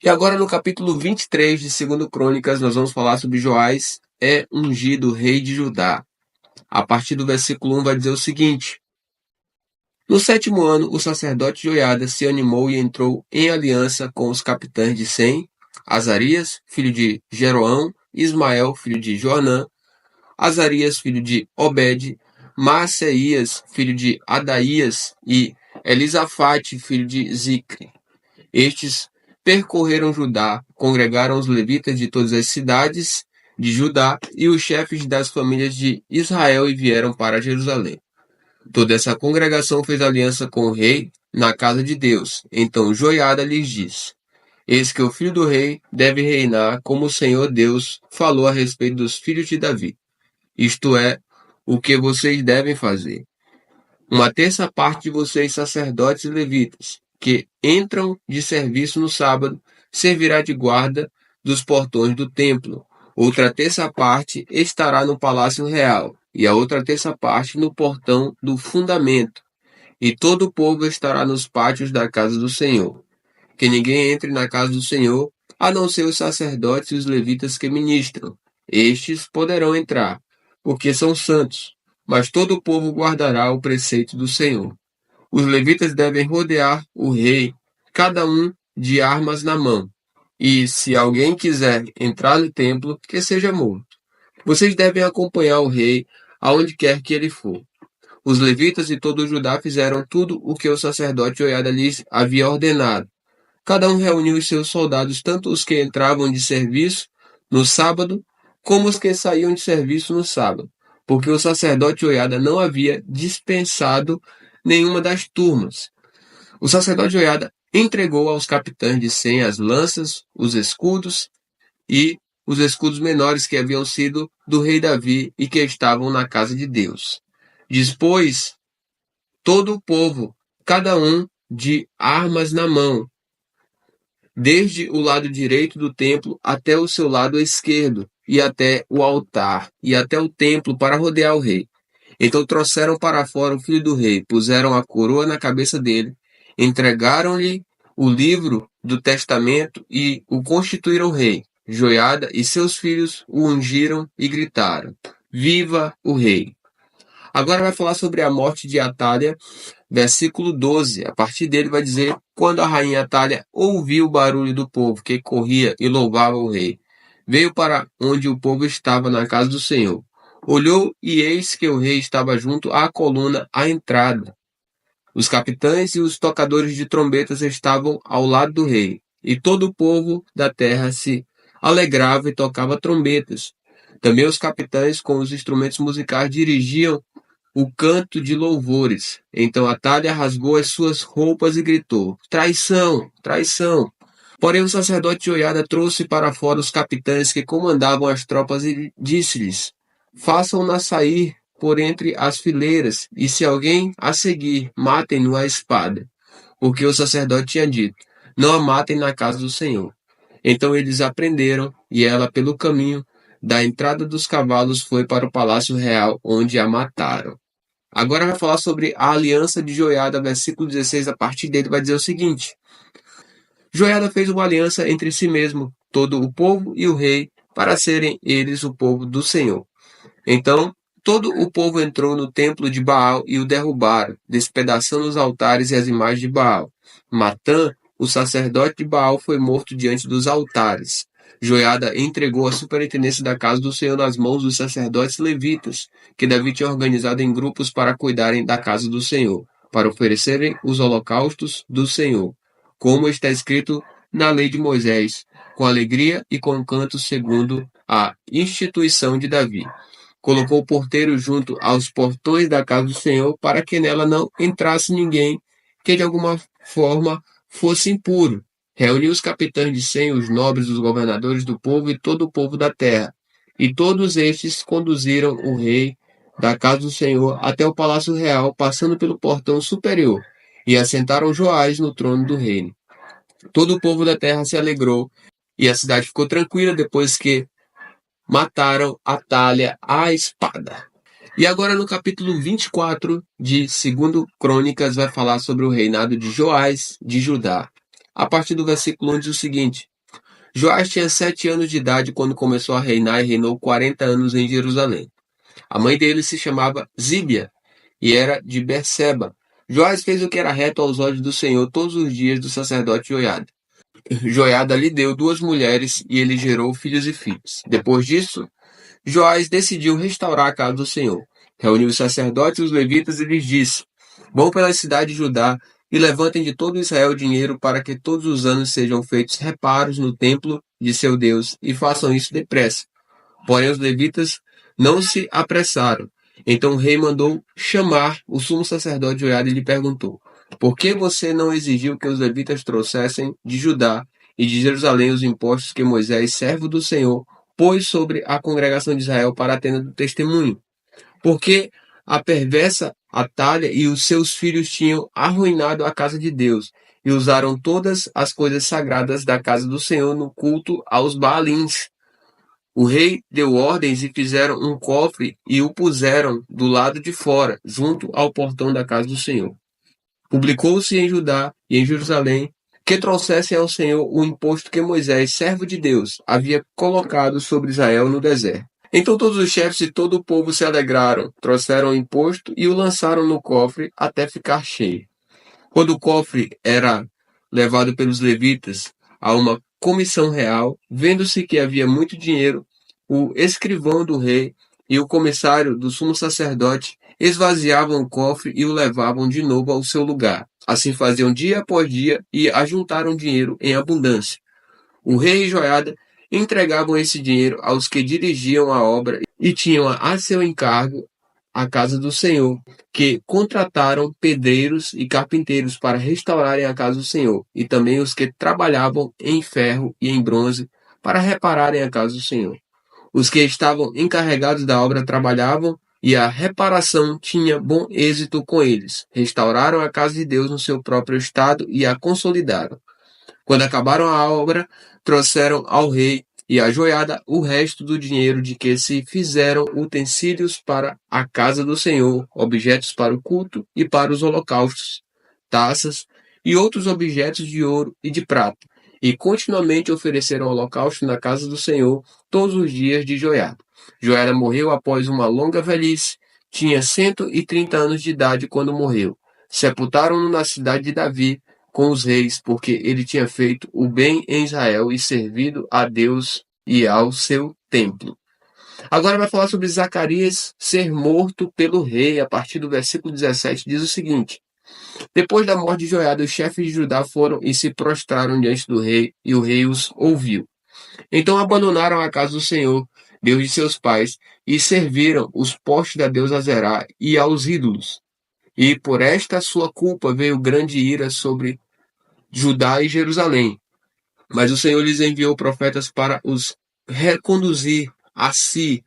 E agora no capítulo 23 de 2 Crônicas, nós vamos falar sobre Joás é ungido rei de Judá. A partir do versículo 1 vai dizer o seguinte: No 7º ano, o sacerdote Joiada se animou e entrou em aliança com os capitães de Sem, Azarias, filho de Jeroão, Ismael, filho de Joanã, Azarias, filho de Obed, Maaseias, filho de Adaías, e Elisafate, filho de Zicre. Estes percorreram Judá, congregaram os levitas de todas as cidades de Judá e os chefes das famílias de Israel e vieram para Jerusalém. Toda essa congregação fez aliança com o rei na casa de Deus. Então Joiada lhes disse: Eis que o filho do rei deve reinar como o Senhor Deus falou a respeito dos filhos de Davi. Isto é, o que vocês devem fazer. Uma terça parte de vocês, sacerdotes e levitas, que entram de serviço no sábado, servirá de guarda dos portões do templo. Outra terça parte estará no palácio real, e a outra terça parte no portão do fundamento. E todo o povo estará nos pátios da casa do Senhor. Que ninguém entre na casa do Senhor, a não ser os sacerdotes e os levitas que ministram. Estes poderão entrar, porque são santos, mas todo o povo guardará o preceito do Senhor. Os levitas devem rodear o rei, cada um de armas na mão. E se alguém quiser entrar no templo, que seja morto. Vocês devem acompanhar o rei aonde quer que ele for. Os levitas e todo o Judá fizeram tudo o que o sacerdote Joiada lhes havia ordenado. Cada um reuniu os seus soldados, tanto os que entravam de serviço no sábado, como os que saíam de serviço no sábado, porque o sacerdote Joiada não havia dispensado nenhuma das turmas. O sacerdote Joiada entregou aos capitães de Sem as lanças, os escudos e os escudos menores que haviam sido do rei Davi e que estavam na casa de Deus. Dispôs todo o povo, cada um de armas na mão, desde o lado direito do templo até o seu lado esquerdo, e até o altar, e até o templo para rodear o rei. Então trouxeram para fora o filho do rei, puseram a coroa na cabeça dele, entregaram-lhe o livro do testamento e o constituíram rei. Joiada e seus filhos o ungiram e gritaram: Viva o rei! Agora vai falar sobre a morte de Atália, versículo 12. A partir dele vai dizer: Quando a rainha Atália ouviu o barulho do povo que corria e louvava o rei, veio para onde o povo estava na casa do Senhor. Olhou e eis que o rei estava junto à coluna à entrada. Os capitães e os tocadores de trombetas estavam ao lado do rei, e todo o povo da terra se alegrava e tocava trombetas. Também os capitães com os instrumentos musicais dirigiam o canto de louvores. Então Atália rasgou as suas roupas e gritou: Traição! Traição! Porém o sacerdote Joiada trouxe para fora os capitães que comandavam as tropas e disse-lhes: Façam-na sair por entre as fileiras, e se alguém a seguir, matem-no à espada. Porque o sacerdote tinha dito: Não a matem na casa do Senhor. Então eles a prenderam, e ela, pelo caminho da entrada dos cavalos, foi para o palácio real, onde a mataram. Agora vai falar sobre a aliança de Joiada, versículo 16, a partir dele vai dizer o seguinte: Joiada fez uma aliança entre si mesmo, todo o povo e o rei, para serem eles o povo do Senhor. Então, todo o povo entrou no templo de Baal e o derrubaram, despedaçando os altares e as imagens de Baal. Matã, o sacerdote de Baal, foi morto diante dos altares. Joiada entregou a superintendência da casa do Senhor nas mãos dos sacerdotes levitas, que Davi tinha organizado em grupos para cuidarem da casa do Senhor, para oferecerem os holocaustos do Senhor, como está escrito na lei de Moisés, com alegria e com canto segundo a instituição de Davi. Colocou o porteiro junto aos portões da casa do Senhor para que nela não entrasse ninguém que de alguma forma fosse impuro. Reuniu os capitães de Sem, os nobres, os governadores do povo e todo o povo da terra. E todos estes conduziram o rei da casa do Senhor até o palácio real, passando pelo portão superior, e assentaram Joás no trono do reino. Todo o povo da terra se alegrou, e a cidade ficou tranquila depois que mataram Atália à espada. E agora no capítulo 24 de 2 Crônicas vai falar sobre o reinado de Joás de Judá. A partir do versículo 1 diz o seguinte: Joás tinha 7 anos de idade quando começou a reinar e reinou 40 anos em Jerusalém. A mãe dele se chamava Zíbia e era de Berseba. Joás fez o que era reto aos olhos do Senhor todos os dias do sacerdote Joiada. Joiada lhe deu 2 mulheres e ele gerou filhos e filhas. Depois disso, Joás decidiu restaurar a casa do Senhor. Reuniu os sacerdotes e os levitas e lhes disse: Vão pela cidade de Judá e levantem de todo Israel dinheiro para que todos os anos sejam feitos reparos no templo de seu Deus e façam isso depressa. Porém, os levitas não se apressaram. Então o rei mandou chamar o sumo sacerdote Joiada e lhe perguntou: Por que você não exigiu que os levitas trouxessem de Judá e de Jerusalém os impostos que Moisés, servo do Senhor, pôs sobre a congregação de Israel para a tenda do testemunho? Porque a perversa Atalha e os seus filhos tinham arruinado a casa de Deus e usaram todas as coisas sagradas da casa do Senhor no culto aos Baalins. O rei deu ordens e fizeram um cofre e o puseram do lado de fora, junto ao portão da casa do Senhor. Publicou-se em Judá e em Jerusalém que trouxessem ao Senhor o imposto que Moisés, servo de Deus, havia colocado sobre Israel no deserto. Então todos os chefes e todo o povo se alegraram, trouxeram o imposto e o lançaram no cofre até ficar cheio. Quando o cofre era levado pelos levitas a uma comissão real, vendo-se que havia muito dinheiro, o escrivão do rei e o comissário do sumo sacerdote esvaziavam o cofre e o levavam de novo ao seu lugar. Assim faziam dia após dia e ajuntaram dinheiro em abundância. O rei e Joiada entregavam esse dinheiro aos que dirigiam a obra e tinham a seu encargo a casa do Senhor, que contrataram pedreiros e carpinteiros para restaurarem a casa do Senhor, e também os que trabalhavam em ferro e em bronze para repararem a casa do Senhor. Os que estavam encarregados da obra trabalhavam e a reparação tinha bom êxito com eles. Restauraram a casa de Deus no seu próprio estado e a consolidaram. Quando acabaram a obra, trouxeram ao rei e à joiada o resto do dinheiro de que se fizeram utensílios para a casa do Senhor, objetos para o culto e para os holocaustos, taças e outros objetos de ouro e de prata. E continuamente ofereceram holocausto na casa do Senhor todos os dias de Joiada. Joiada morreu após uma longa velhice, tinha 130 anos de idade quando morreu. Sepultaram-no na cidade de Davi, com os reis, porque ele tinha feito o bem em Israel e servido a Deus e ao seu templo. Agora vai falar sobre Zacarias ser morto pelo rei. A partir do versículo 17 diz o seguinte: Depois da morte de Joiada, os chefes de Judá foram e se prostraram diante do rei, e o rei os ouviu. Então abandonaram a casa do Senhor, Deus de seus pais, e serviram os postes da deusa Azerá e aos ídolos. E por esta sua culpa veio grande ira sobre Judá e Jerusalém. Mas o Senhor lhes enviou profetas para os reconduzir a si.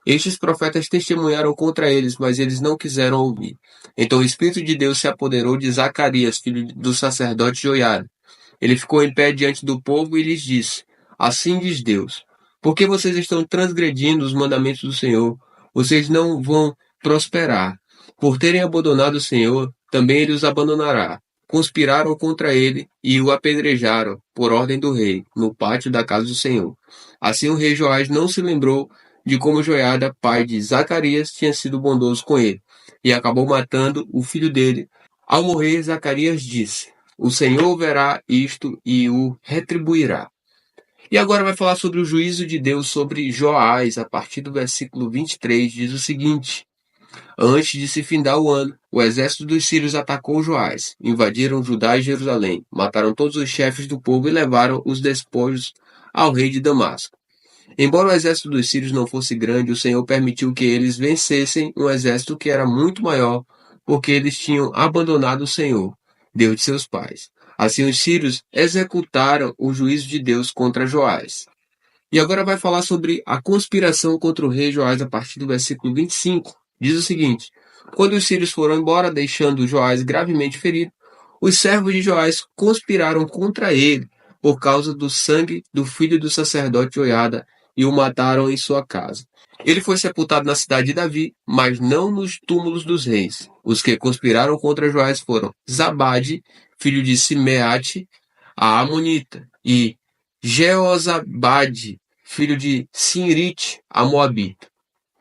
Estes profetas testemunharam contra eles, mas eles não quiseram ouvir. Então o Espírito de Deus se apoderou de Zacarias, filho do sacerdote Joiada. Ele ficou em pé diante do povo e lhes disse: Assim diz Deus, por que vocês estão transgredindo os mandamentos do Senhor? Vocês não vão prosperar. Por terem abandonado o Senhor, também ele os abandonará. Conspiraram contra ele e o apedrejaram, por ordem do rei, no pátio da casa do Senhor. Assim o rei Joás não se lembrou de como Joiada, pai de Zacarias, tinha sido bondoso com ele, e acabou matando o filho dele. Ao morrer, Zacarias disse: O Senhor verá isto e o retribuirá. E agora vai falar sobre o juízo de Deus sobre Joás. A partir do versículo 23 diz o seguinte: Antes de se findar o ano, o exército dos sírios atacou Joás, invadiram Judá e Jerusalém, mataram todos os chefes do povo e levaram os despojos ao rei de Damasco. Embora o exército dos sírios não fosse grande, o Senhor permitiu que eles vencessem um exército que era muito maior, porque eles tinham abandonado o Senhor, Deus de seus pais. Assim os sírios executaram o juízo de Deus contra Joás. E agora vai falar sobre a conspiração contra o rei Joás a partir do versículo 25. Diz o seguinte: Quando os sírios foram embora, deixando Joás gravemente ferido, os servos de Joás conspiraram contra ele por causa do sangue do filho do sacerdote Joiada e o mataram em sua casa. Ele foi sepultado na cidade de Davi, mas não nos túmulos dos reis. Os que conspiraram contra Joás foram Zabade, filho de Simeate, a Amonita, e Jeozabade, filho de Sinrite, a Moabita.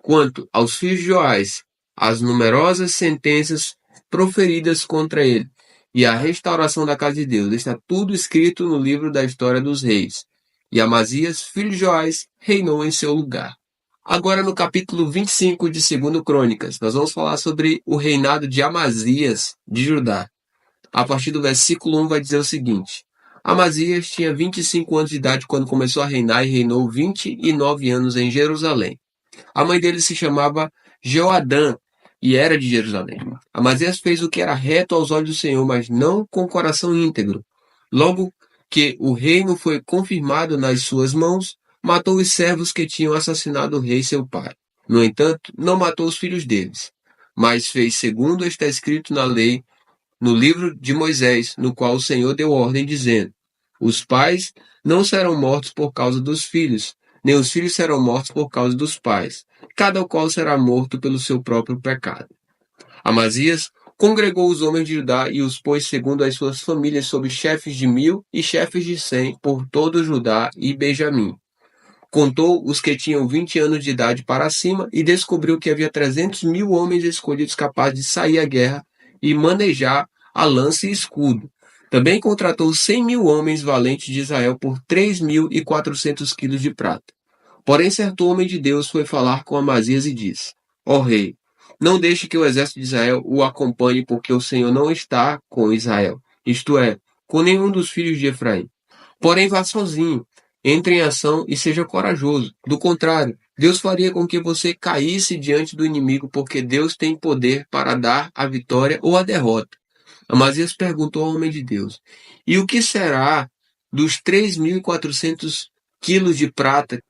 Quanto aos filhos de Joás, as numerosas sentenças proferidas contra ele e a restauração da casa de Deus, está tudo escrito no livro da história dos reis. E Amazias, filho de Joás, reinou em seu lugar. Agora no capítulo 25 de 2 Crônicas, nós vamos falar sobre o reinado de Amazias de Judá. A partir do versículo 1 vai dizer o seguinte: Amazias tinha 25 anos de idade quando começou a reinar e reinou 29 anos em Jerusalém. A mãe dele se chamava Jeoadã e era de Jerusalém. Amazias fez o que era reto aos olhos do Senhor, mas não com coração íntegro. Logo que o reino foi confirmado nas suas mãos, matou os servos que tinham assassinado o rei seu pai. No entanto, não matou os filhos deles, mas fez segundo está escrito na lei, no livro de Moisés, no qual o Senhor deu ordem, dizendo: os pais não serão mortos por causa dos filhos, nem os filhos serão mortos por causa dos pais. Cada qual será morto pelo seu próprio pecado. Amazias congregou os homens de Judá e os pôs segundo as suas famílias sob chefes de 1000 e chefes de 100 por todo Judá e Benjamim. Contou os que tinham 20 anos de idade para cima e descobriu que havia 300.000 homens escolhidos capazes de sair à guerra e manejar a lança e escudo. Também contratou 100.000 homens valentes de Israel por 3.400 quilos de prata. Porém, certo homem de Deus foi falar com Amazias e disse: ó rei, não deixe que o exército de Israel o acompanhe, porque o Senhor não está com Israel, isto é, com nenhum dos filhos de Efraim. Porém, vá sozinho, entre em ação e seja corajoso. Do contrário, Deus faria com que você caísse diante do inimigo, porque Deus tem poder para dar a vitória ou a derrota. Amazias perguntou ao homem de Deus: e o que será dos 3.400 quilos de prata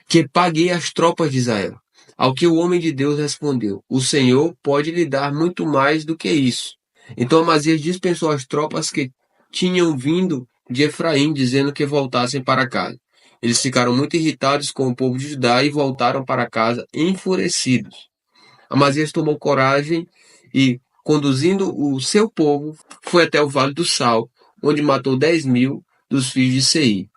que paguei às tropas de Israel? Ao que o homem de Deus respondeu: o Senhor pode lhe dar muito mais do que isso. Então Amazias dispensou as tropas que tinham vindo de Efraim, dizendo que voltassem para casa. Eles ficaram muito irritados com o povo de Judá e voltaram para casa enfurecidos. Amazias tomou coragem e, conduzindo o seu povo, foi até o Vale do Sal, onde matou 10.000 dos filhos de Seir.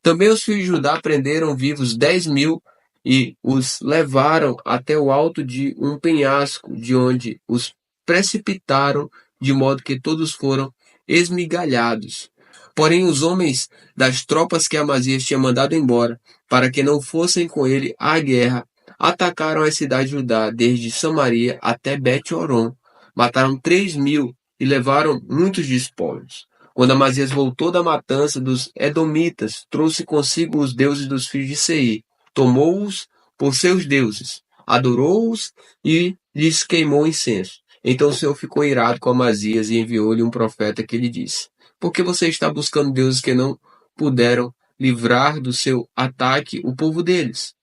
Também os filhos de Judá prenderam vivos 10.000 e os levaram até o alto de um penhasco, de onde os precipitaram, de modo que todos foram esmigalhados. Porém, os homens das tropas que Amazias tinha mandado embora, para que não fossem com ele à guerra, atacaram as cidades de Judá, desde Samaria até Bet-Horon. Mataram 3.000 e levaram muitos despojos. Quando Amazias voltou da matança dos Edomitas, trouxe consigo os deuses dos filhos de Seir, tomou-os por seus deuses, adorou-os e lhes queimou incenso. Então o Senhor ficou irado com Amazias e enviou-lhe um profeta que lhe disse: por que você está buscando deuses que não puderam livrar do seu ataque o povo deles?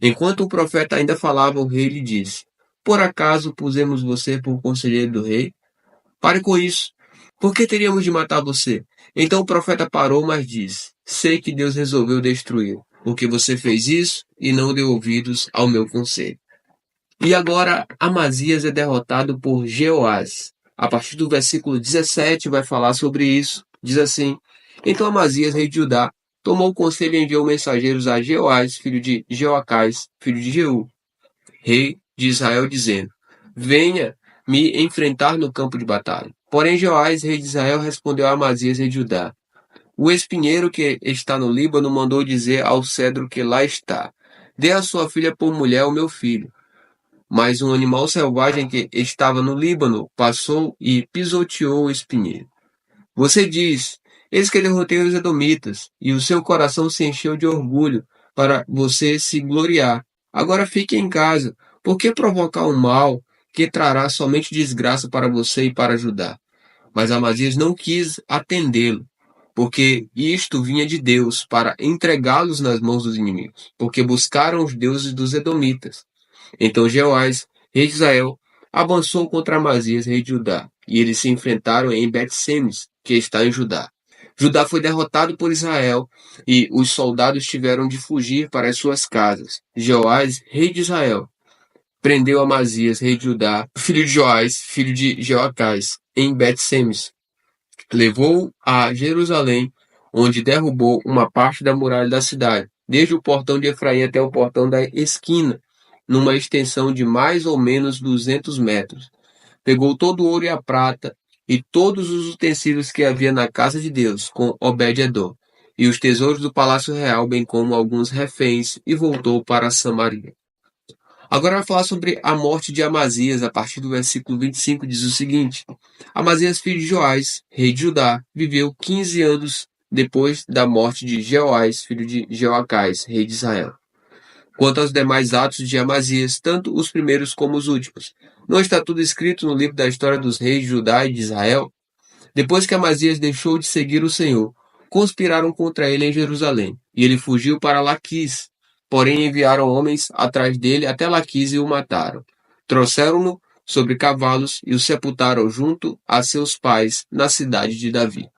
Enquanto o profeta ainda falava, o rei lhe disse: por acaso pusemos você por conselheiro do rei? Pare com isso. Por que teríamos de matar você? Então o profeta parou, mas disse: sei que Deus resolveu destruí-lo, porque você fez isso e não deu ouvidos ao meu conselho. E agora Amazias é derrotado por Jeoás. A partir do versículo 17 vai falar sobre isso. Diz assim: então Amazias, rei de Judá, tomou o conselho e enviou mensageiros a Jeoás, filho de Jeoacás, filho de Jeú, rei de Israel, dizendo: venha me enfrentar no campo de batalha. Porém Jeoás, rei de Israel, respondeu a Amazias, rei de Judá: o espinheiro que está no Líbano mandou dizer ao cedro que lá está: dê a sua filha por mulher ao meu filho. Mas um animal selvagem que estava no Líbano passou e pisoteou o espinheiro. Você diz: eis que derrotei os edomitas, e o seu coração se encheu de orgulho para você se gloriar. Agora fique em casa. Por que provocar um mal que trará somente desgraça para você e para Judá? Mas Amazias não quis atendê-lo, porque isto vinha de Deus para entregá-los nas mãos dos inimigos, porque buscaram os deuses dos edomitas. Então Jeoás, rei de Israel, avançou contra Amazias, rei de Judá, e eles se enfrentaram em Bet-Semes, que está em Judá. Judá foi derrotado por Israel, e os soldados tiveram de fugir para as suas casas. Jeoás, rei de Israel, prendeu Amazias, rei de Judá, filho de Joás, filho de Jeoacás, em Bet-Semes. Levou-o a Jerusalém, onde derrubou uma parte da muralha da cidade, desde o portão de Efraim até o portão da esquina, numa extensão de mais ou menos 200 metros. Pegou todo o ouro e a prata e todos os utensílios que havia na casa de Deus, com Obed-edom, e os tesouros do palácio real, bem como alguns reféns, e voltou para Samaria. Agora vai falar sobre a morte de Amazias, a partir do versículo 25, diz o seguinte: Amazias, filho de Joás, rei de Judá, viveu 15 anos depois da morte de Jeoás, filho de Jeoacás, rei de Israel. Quanto aos demais atos de Amazias, tanto os primeiros como os últimos, não está tudo escrito no livro da história dos reis de Judá e de Israel? Depois que Amazias deixou de seguir o Senhor, conspiraram contra ele em Jerusalém, e ele fugiu para Laquis. Porém enviaram homens atrás dele até Laquis e o mataram. Trouxeram-no sobre cavalos e o sepultaram junto a seus pais na cidade de Davi.